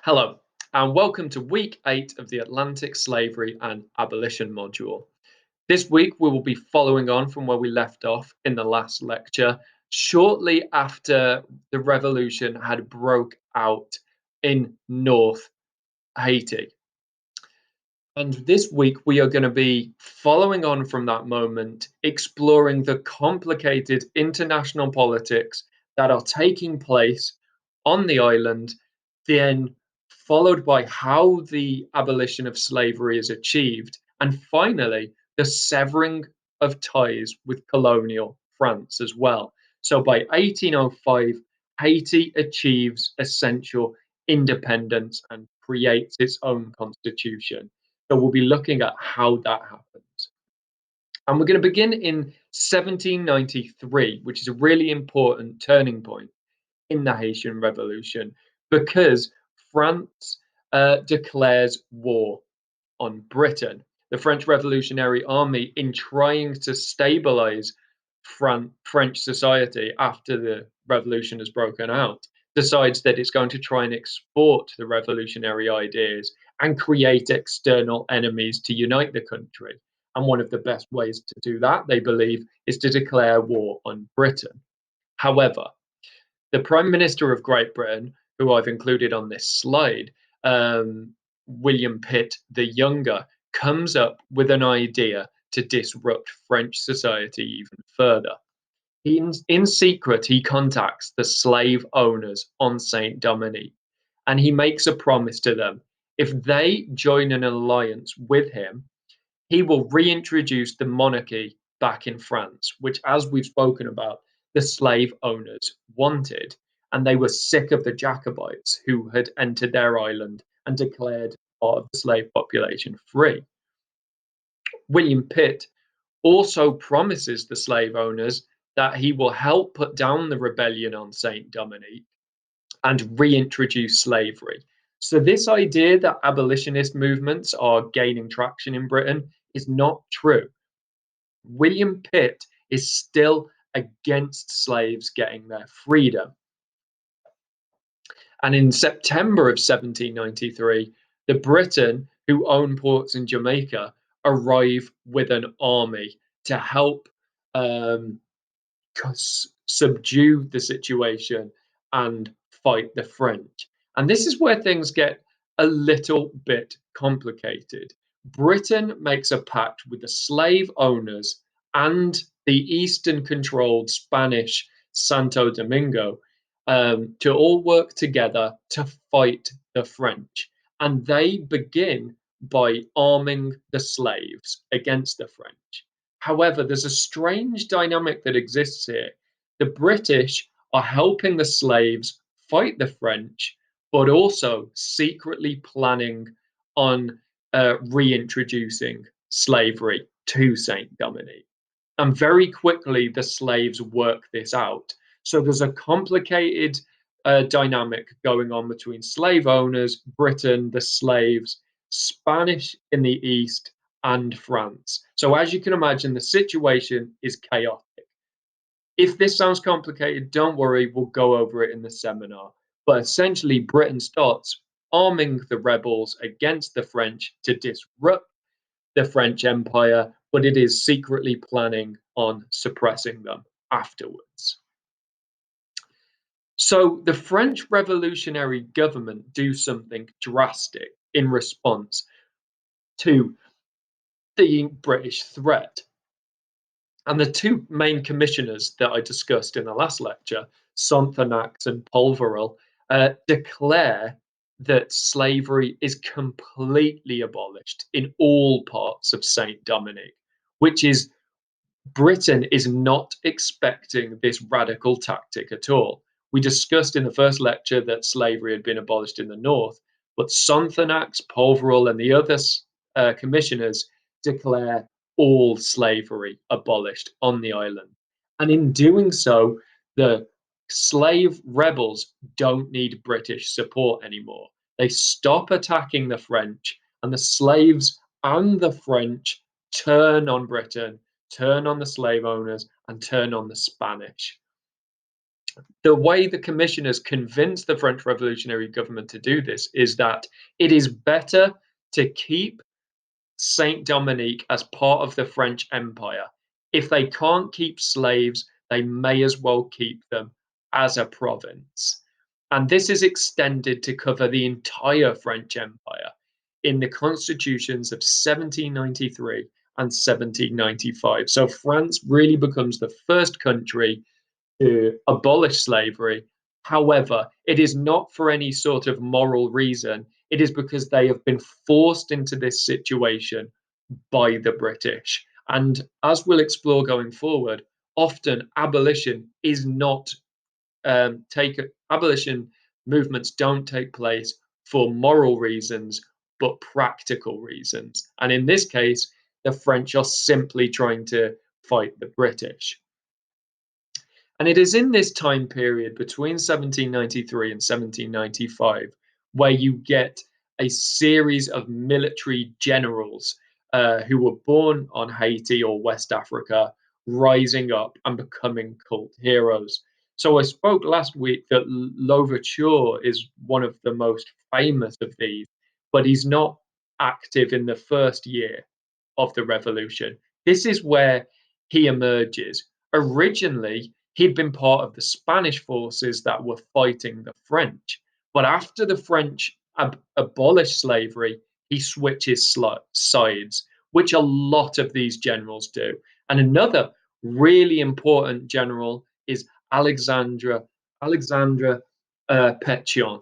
Hello, and welcome to week 8 of the Atlantic Slavery and Abolition module. This week, we will be following on from where we left off in the last lecture, shortly after the revolution had broke out in North Haiti. And this week, we are going to be following on from that moment, exploring the complicated international politics that are taking place on the island, then followed by how the abolition of slavery is achieved, and finally, the severing of ties with colonial France as well. So by 1805, Haiti achieves essential independence and creates its own constitution. So we'll be looking at how that happens. And we're going to begin in 1793, which is a really important turning point in the Haitian Revolution because France declares war on Britain. The French Revolutionary Army, in trying to stabilize French society after the revolution has broken out, decides that it's going to try and export the revolutionary ideas and create external enemies to unite the country. And one of the best ways to do that, they believe, is to declare war on Britain. However, the Prime Minister of Great Britain, who I've included on this slide, William Pitt the Younger, comes up with an idea to disrupt French society even further. In secret, he contacts the slave owners on Saint Dominique and he makes a promise to them. If they join an alliance with him, he will reintroduce the monarchy back in France, which, as we've spoken about, the slave owners wanted. And they were sick of the Jacobites who had entered their island and declared part of the slave population free. William Pitt also promises the slave owners that he will help put down the rebellion on Saint Dominique and reintroduce slavery. So, this idea that abolitionist movements are gaining traction in Britain is not true. William Pitt is still against slaves getting their freedom. And in September of 1793, the Briton who own ports in Jamaica arrive with an army to help um, subdue the situation and fight the French. And this is where things get a little bit complicated. Britain makes a pact with the slave owners and the Eastern controlled Spanish Santo Domingo to all work together to fight the French. And they begin by arming the slaves against the French. However, there's a strange dynamic that exists here. The British are helping the slaves fight the French, but also secretly planning on reintroducing slavery to Saint Dominique. And very quickly, the slaves work this out. So there's a complicated dynamic going on between slave owners, Britain, the slaves, Spanish in the East, and France. So, as you can imagine, the situation is chaotic. If this sounds complicated, don't worry, we'll go over it in the seminar. But essentially, Britain starts arming the rebels against the French to disrupt the French Empire, but it is secretly planning on suppressing them afterwards. So the French revolutionary government do something drastic in response to the British threat. And the two main commissioners that I discussed in the last lecture, Sonthonax and Polverel, declare that slavery is completely abolished in all parts of Saint Dominic, which is Britain is not expecting this radical tactic at all. We discussed in the first lecture that slavery had been abolished in the north, but Sonthonax, Polverel, and the other commissioners declare all slavery abolished on the island. And in doing so, the slave rebels don't need British support anymore. They stop attacking the French, and the slaves and the French turn on Britain, turn on the slave owners, and turn on the Spanish. The way the commissioners convinced the French revolutionary government to do this is that it is better to keep Saint Dominique as part of the French Empire. If they can't keep slaves, they may as well keep them as a province. And this is extended to cover the entire French Empire in the constitutions of 1793 and 1795. So France really becomes the first country to abolish slavery. However, it is not for any sort of moral reason. It is because they have been forced into this situation by the British. And as we'll explore going forward, often abolition is not abolition movements don't take place for moral reasons, but practical reasons. And in this case, the French are simply trying to fight the British. And it is in this time period between 1793 and 1795 where you get a series of military generals who were born on Haiti or West Africa rising up and becoming cult heroes. So I spoke last week that Louverture is one of the most famous of these, but he's not active in the first year of the revolution. This is where he emerges. Originally, he'd been part of the Spanish forces that were fighting the French. But after the French abolished slavery, he switches sides, which a lot of these generals do. And another really important general is Alexandre Pétion.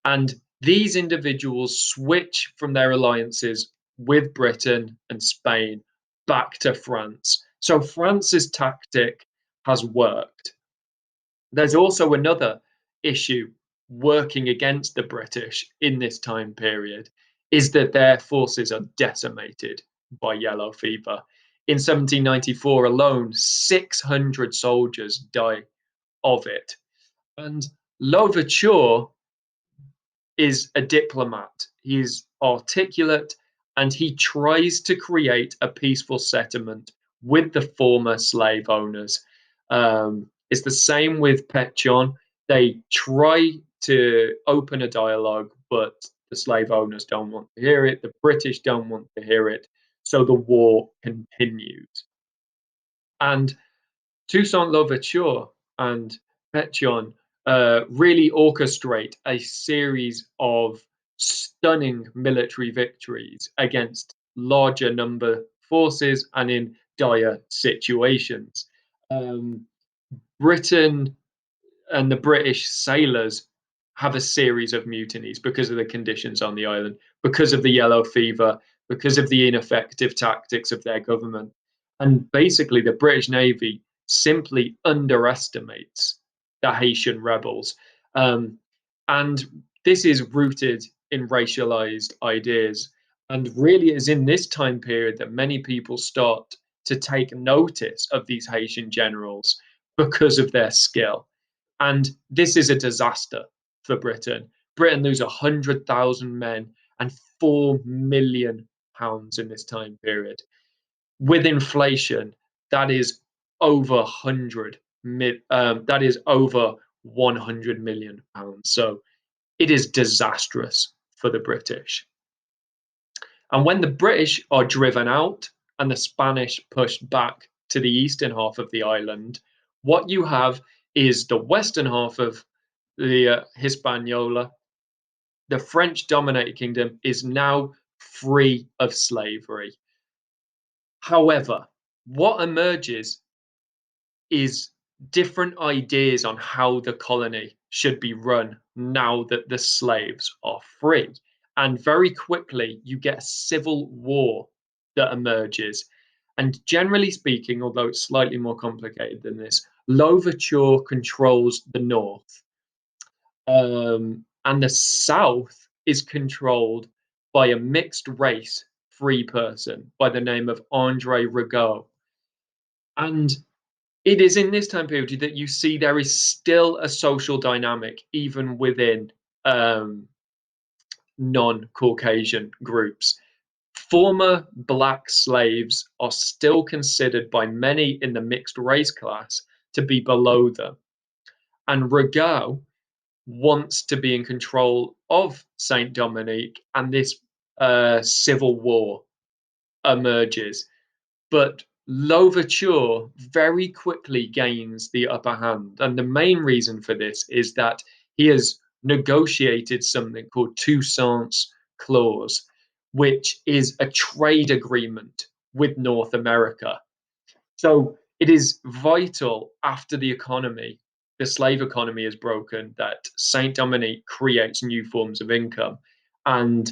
And these individuals switch from their alliances with Britain and Spain back to France. So France's tactic has worked. There's also another issue working against the British in this time period is that their forces are decimated by yellow fever. In 1794 alone, 600 soldiers die of it. And Louverture is a diplomat. He's articulate and he tries to create a peaceful settlement with the former slave owners. It's the same with Pétion. They try to open a dialogue, but the slave owners don't want to hear it. The British don't want to hear it. So the war continues. And Toussaint Louverture and Pétion really orchestrate a series of stunning military victories against larger number forces and in dire situations. Britain and the British sailors have a series of mutinies because of the conditions on the island, because of the yellow fever, because of the ineffective tactics of their government. And basically, the British Navy simply underestimates the Haitian rebels. And this is rooted in racialized ideas. And really, it is in this time period that many people start to take notice of these Haitian generals because of their skill. And this is a disaster for Britain. Britain loses 100,000 men and £4 million in this time period. With inflation, that is over 100. That is over £100 million. So it is disastrous for the British. And when the British are driven out and the Spanish pushed back to the eastern half of the island, what you have is the western half of the Hispaniola. The French dominated kingdom is now free of slavery. However, what emerges is different ideas on how the colony should be run now that the slaves are free. And very quickly, you get a civil war that emerges. And generally speaking, although it's slightly more complicated than this, Louverture controls the north. And the south is controlled by a mixed race free person by the name of Andre Rigaud. And it is in this time period that you see there is still a social dynamic, even within non Caucasian groups. Former black slaves are still considered by many in the mixed race class to be below them. And Rigaud wants to be in control of Saint Dominique, and this civil war emerges. But Louverture very quickly gains the upper hand. And the main reason for this is that he has negotiated something called Toussaint's Clause, which is a trade agreement with North America. So it is vital after the slave economy is broken, that Saint Dominique creates new forms of income. And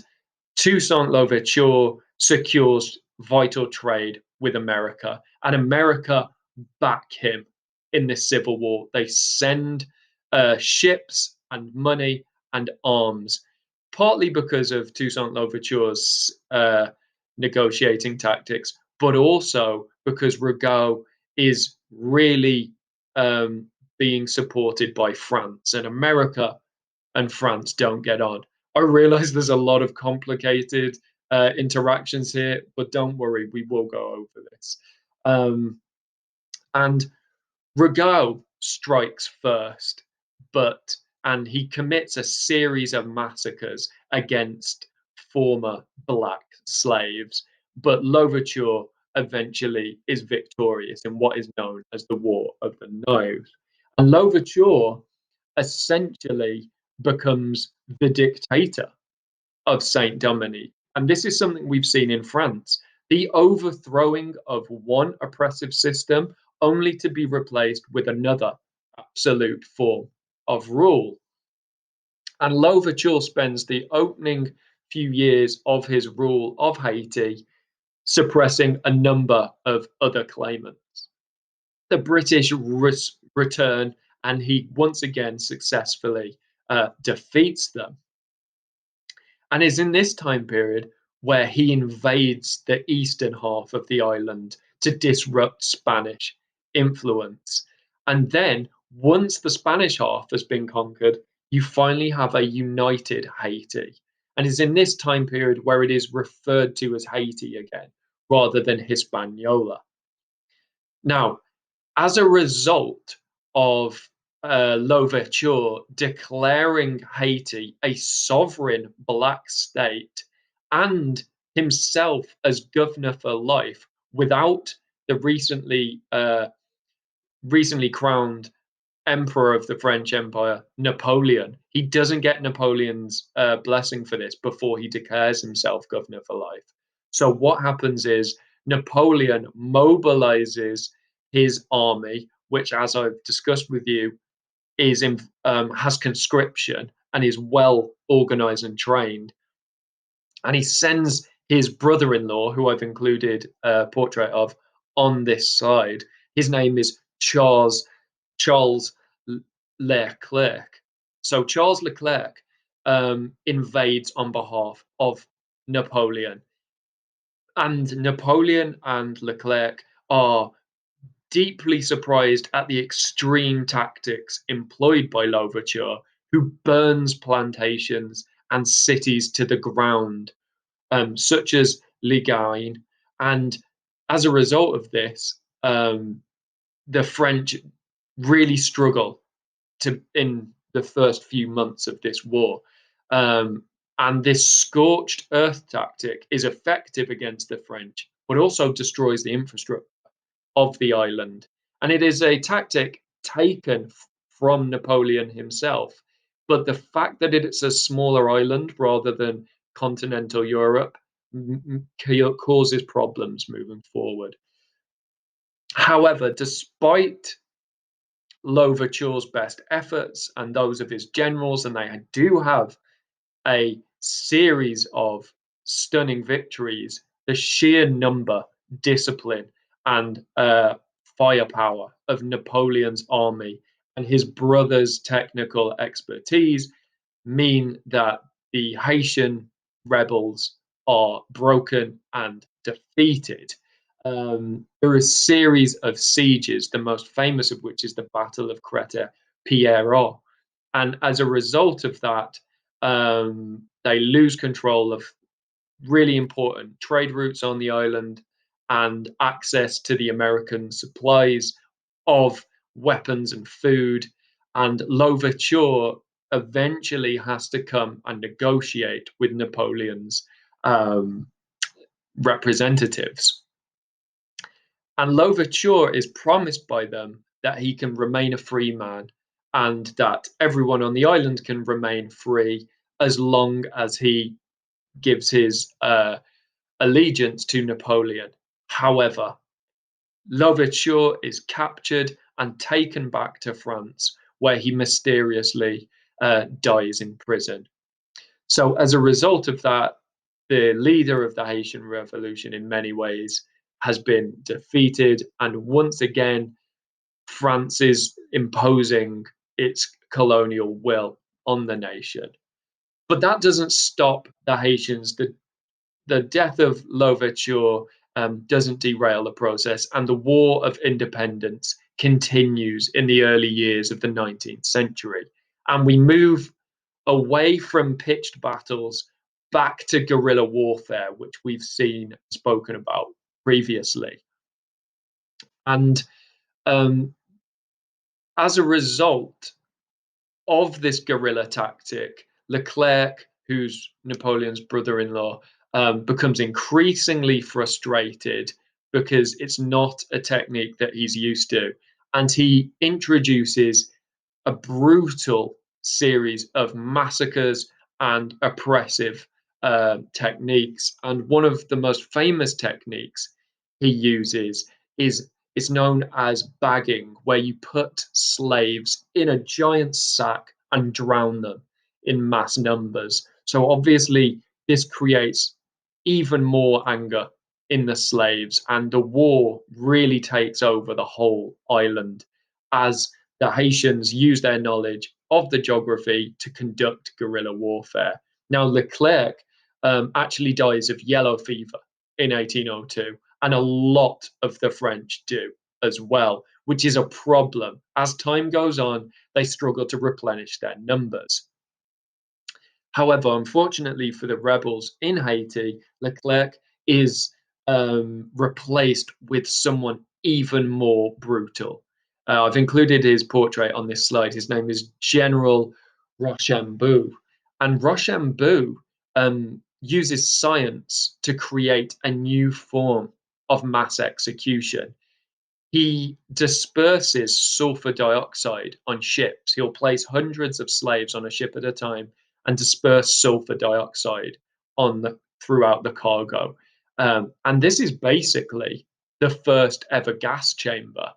Toussaint Louverture secures vital trade with America, and America back him in this civil war. They send ships and money and arms, partly because of Toussaint Louverture's negotiating tactics, but also because Rigaud is really being supported by France, and America and France don't get on. I realize there's a lot of complicated interactions here, but don't worry, we will go over this. Um, and Rigaud strikes first, but and he commits a series of massacres against former black slaves. But Louverture eventually is victorious in what is known as the War of the Knives. And Louverture essentially becomes the dictator of Saint Dominique. And this is something we've seen in France, the overthrowing of one oppressive system only to be replaced with another absolute form of rule. And Louverture spends the opening few years of his rule of Haiti suppressing a number of other claimants. The British return, and he once again successfully defeats them. And is in this time period where he invades the eastern half of the island to disrupt Spanish influence. And then, once the Spanish half has been conquered, you finally have a united Haiti. And it's in this time period where it is referred to as Haiti again, rather than Hispaniola. Now, as a result of Louverture declaring Haiti a sovereign black state and himself as governor for life without the recently crowned emperor of the French Empire, Napoleon. He doesn't get Napoleon's blessing for this before he declares himself governor for life. So what happens is Napoleon mobilizes his army, which, as I've discussed with you, is has conscription and is well organized and trained. And he sends his brother-in-law, who I've included a portrait of on this side. His name is Charles Leclerc. So Charles Leclerc invades on behalf of Napoleon, and Napoleon and Leclerc are deeply surprised at the extreme tactics employed by Louverture, who burns plantations and cities to the ground, such as Ligagne. And as a result of this, the French really struggle in the first few months of this war. And this scorched earth tactic is effective against the French, but also destroys the infrastructure of the island. And it is a tactic taken from Napoleon himself. But the fact that it's a smaller island rather than continental Europe causes problems moving forward. However, despite Louverture's best efforts and those of his generals, and they do have a series of stunning victories, the sheer number, discipline, and firepower of Napoleon's army and his brother's technical expertise mean that the Haitian rebels are broken and defeated. There are a series of sieges, the most famous of which is the Battle of Crête Pierrot. And as a result of that, they lose control of really important trade routes on the island and access to the American supplies of weapons and food. And Louverture eventually has to come and negotiate with Napoleon's um, representatives. And Louverture is promised by them that he can remain a free man and that everyone on the island can remain free as long as he gives his allegiance to Napoleon. However, Louverture is captured and taken back to France, where he mysteriously dies in prison. So, as a result of that, the leader of the Haitian Revolution, in many ways, has been defeated. And once again, France is imposing its colonial will on the nation. But that doesn't stop the Haitians. The death of Louverture doesn't derail the process, and the War of Independence continues in the early years of the 19th century. And we move away from pitched battles back to guerrilla warfare, which we've seen spoken about previously. And um, as a result of this guerrilla tactic, Leclerc, who's Napoleon's brother in law, becomes increasingly frustrated because it's not a technique that he's used to. And he introduces a brutal series of massacres and oppressive techniques. And one of the most famous techniques he uses is it's known as bagging, where you put slaves in a giant sack and drown them in mass numbers. So obviously, this creates even more anger in the slaves, and the war really takes over the whole island as the Haitians use their knowledge of the geography to conduct guerrilla warfare. Now, Leclerc actually dies of yellow fever in 1802, and a lot of the French do as well, which is a problem. As time goes on, they struggle to replenish their numbers. However, unfortunately for the rebels in Haiti, Leclerc is replaced with someone even more brutal. I've included his portrait on this slide. His name is General Rochambeau. And Rochambeau uses science to create a new form of mass execution. He disperses sulfur dioxide on ships. He'll place hundreds of slaves on a ship at a time and disperse sulfur dioxide on throughout the cargo. And this is basically the first ever gas chamber.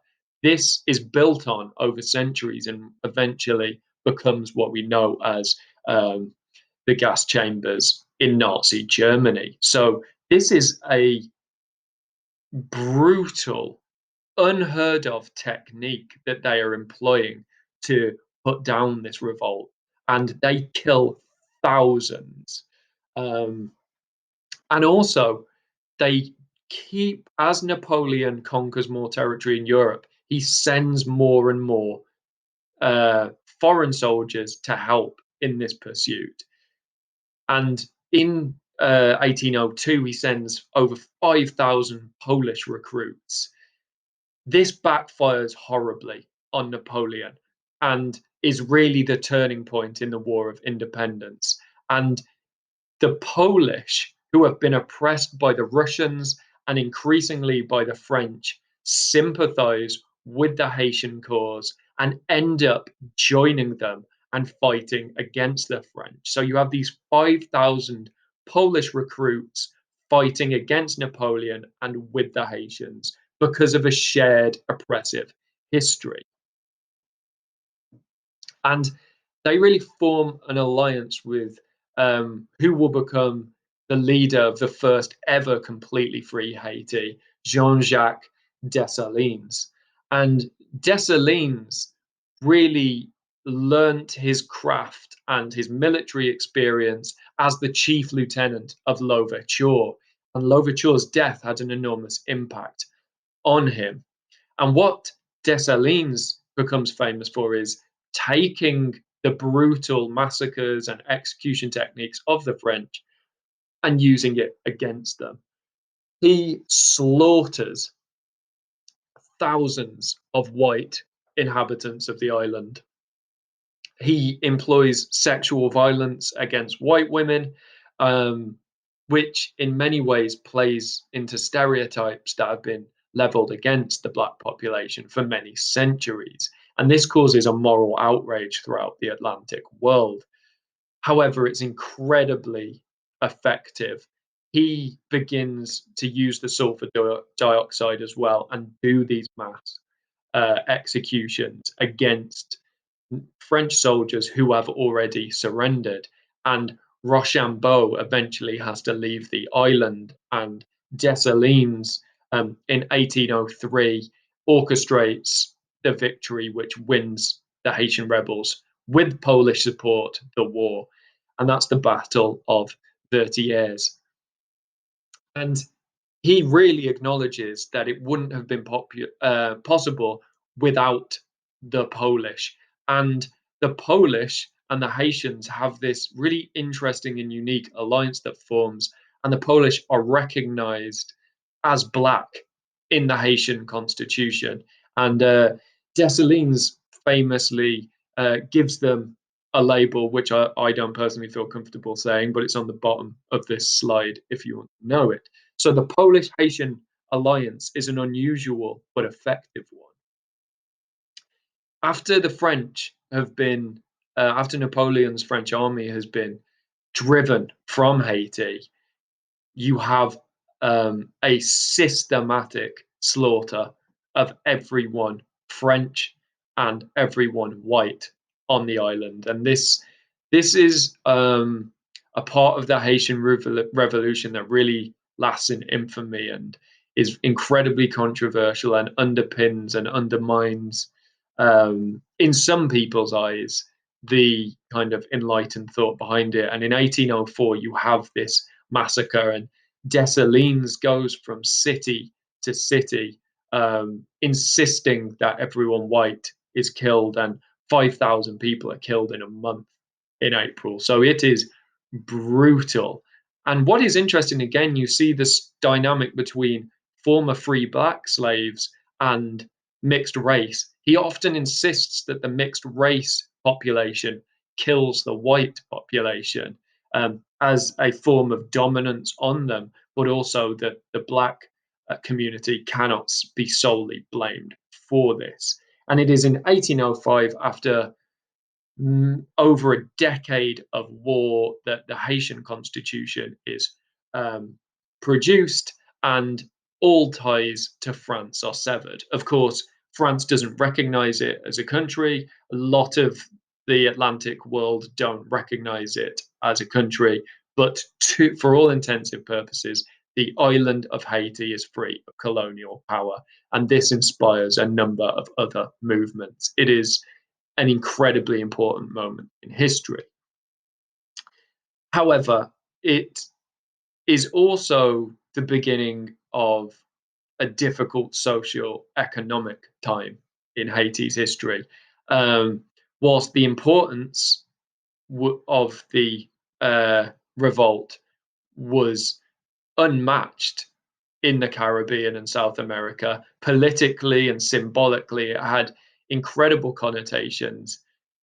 This is built on over centuries and eventually becomes what we know as the gas chambers in Nazi Germany. So this is a brutal, unheard of technique that they are employing to put down this revolt, and they kill thousands. Um, and also, they keep, as Napoleon conquers more territory in Europe, he sends more and more uh, foreign soldiers to help in this pursuit. And in 1802, he sends over 5,000 Polish recruits. This backfires horribly on Napoleon and is really the turning point in the War of Independence. And the Polish, who have been oppressed by the Russians and increasingly by the French, sympathize with the Haitian cause and end up joining them and fighting against the French. So you have these 5,000 Polish recruits fighting against Napoleon and with the Haitians because of a shared oppressive history. And they really form an alliance with who will become the leader of the first ever completely free Haiti, Jean-Jacques Dessalines. And Dessalines really learnt his craft and his military experience as the chief lieutenant of Louverture. And Louverture's death had an enormous impact on him. And what Dessalines becomes famous for is taking the brutal massacres and execution techniques of the French and using it against them. He slaughters thousands of white inhabitants of the island. He employs sexual violence against white women, um, which in many ways plays into stereotypes that have been leveled against the black population for many centuries. And this causes a moral outrage throughout the Atlantic world. However, it's incredibly effective. He begins to use the sulfur dioxide as well and do these mass executions against French soldiers who have already surrendered. And Rochambeau eventually has to leave the island, and Dessalines in 1803 orchestrates the victory which wins the Haitian rebels with Polish support the war. And that's the Battle of 30 Years. And he really acknowledges that it wouldn't have been possible without the Polish. And the Polish and the Haitians have this really interesting and unique alliance that forms, and the Polish are recognized as black in the Haitian constitution. And Dessalines famously gives them a label, which I don't personally feel comfortable saying, but it's on the bottom of this slide if you want to know it. So the Polish Haitian alliance is an unusual but effective one. After the French have been, after Napoleon's French army has been driven from Haiti, you have a systematic slaughter of everyone French and everyone white on the island, and this is a part of the Haitian Revolution that really lasts in infamy and is incredibly controversial and underpins and undermines, in some people's eyes, the kind of enlightened thought behind it. And in 1804, you have this massacre, and Dessalines goes from city to city, insisting that everyone white is killed, and 5,000 people are killed in a month in April. So it is brutal. And what is interesting, again, you see this dynamic between former free black slaves and mixed race. He often insists that the mixed race population kills the white population, as a form of dominance on them, but also that the black community cannot be solely blamed for this. And it is in 1805, after over a decade of war, that the Haitian constitution is um, produced, and all ties to France are severed. Of course, France doesn't recognize it as a country. A lot of the Atlantic world don't recognize it as a country, but for all intensive purposes, the island of Haiti is free of colonial power, and this inspires a number of other movements. It is an incredibly important moment in history. However, it is also the beginning of a difficult social economic time in Haiti's history. Um, whilst the importance of the revolt was unmatched in the Caribbean and South America, politically and symbolically, it had incredible connotations.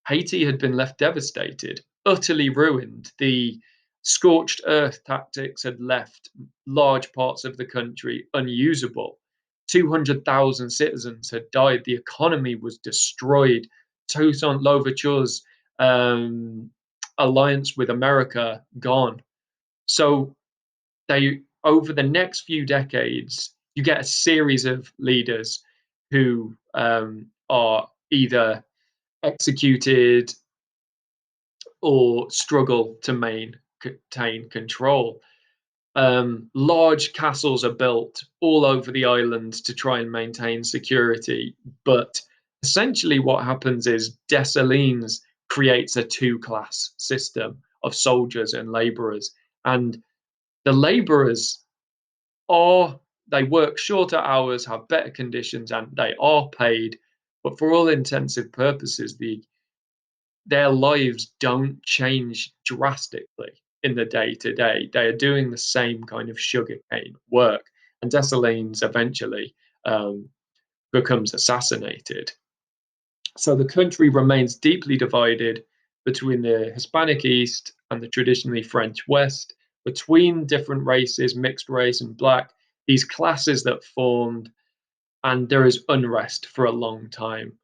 Haiti had been left devastated, utterly ruined. The scorched earth tactics had left large parts of the country unusable. 200,000 citizens had died. The economy was destroyed. Toussaint Louverture's alliance with America gone. So they, over the next few decades, you get a series of leaders who are either executed or struggle to maintain control. Large castles are built all over the island to try and maintain security, but essentially what happens is Dessalines creates a two-class system of soldiers and laborers, and the laborers are, they work shorter hours, have better conditions, and they are paid, but for all intensive purposes, their lives don't change drastically in the day to day. They are doing the same kind of sugarcane work, and Dessalines eventually becomes assassinated. So the country remains deeply divided between the Hispanic East and the traditionally French West, between different races, mixed race and black, these classes that formed, and there is unrest for a long time.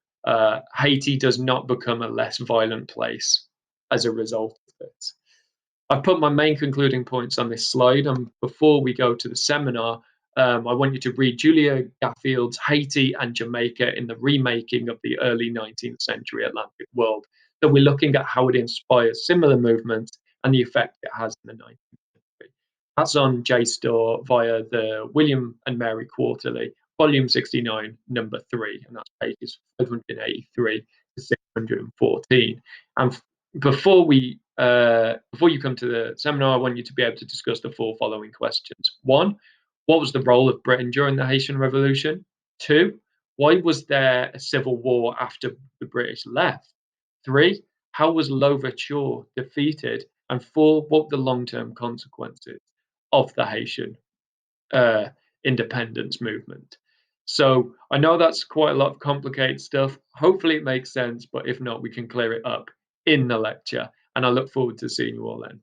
Haiti does not become a less violent place as a result of this. I've put my main concluding points on this slide, and before we go to the seminar, I want you to read Julia Gaffield's Haiti and Jamaica in the remaking of the early 19th century Atlantic world. So we're looking at how it inspires similar movements and the effect it has in the 19th century. That's on JSTOR via the William and Mary Quarterly, volume 69, number 3, and that's pages 583 to 614. And before you come to the seminar, I want you to be able to discuss the four following questions. One, what was the role of Britain during the Haitian Revolution? Two, why was there a civil war after the British left? Three, how was Louverture defeated? And four, what were the long-term consequences of the Haitian uh, independence movement? So I know that's quite a lot of complicated stuff. Hopefully it makes sense, but if not, we can clear it up in the lecture. And I look forward to seeing you all then.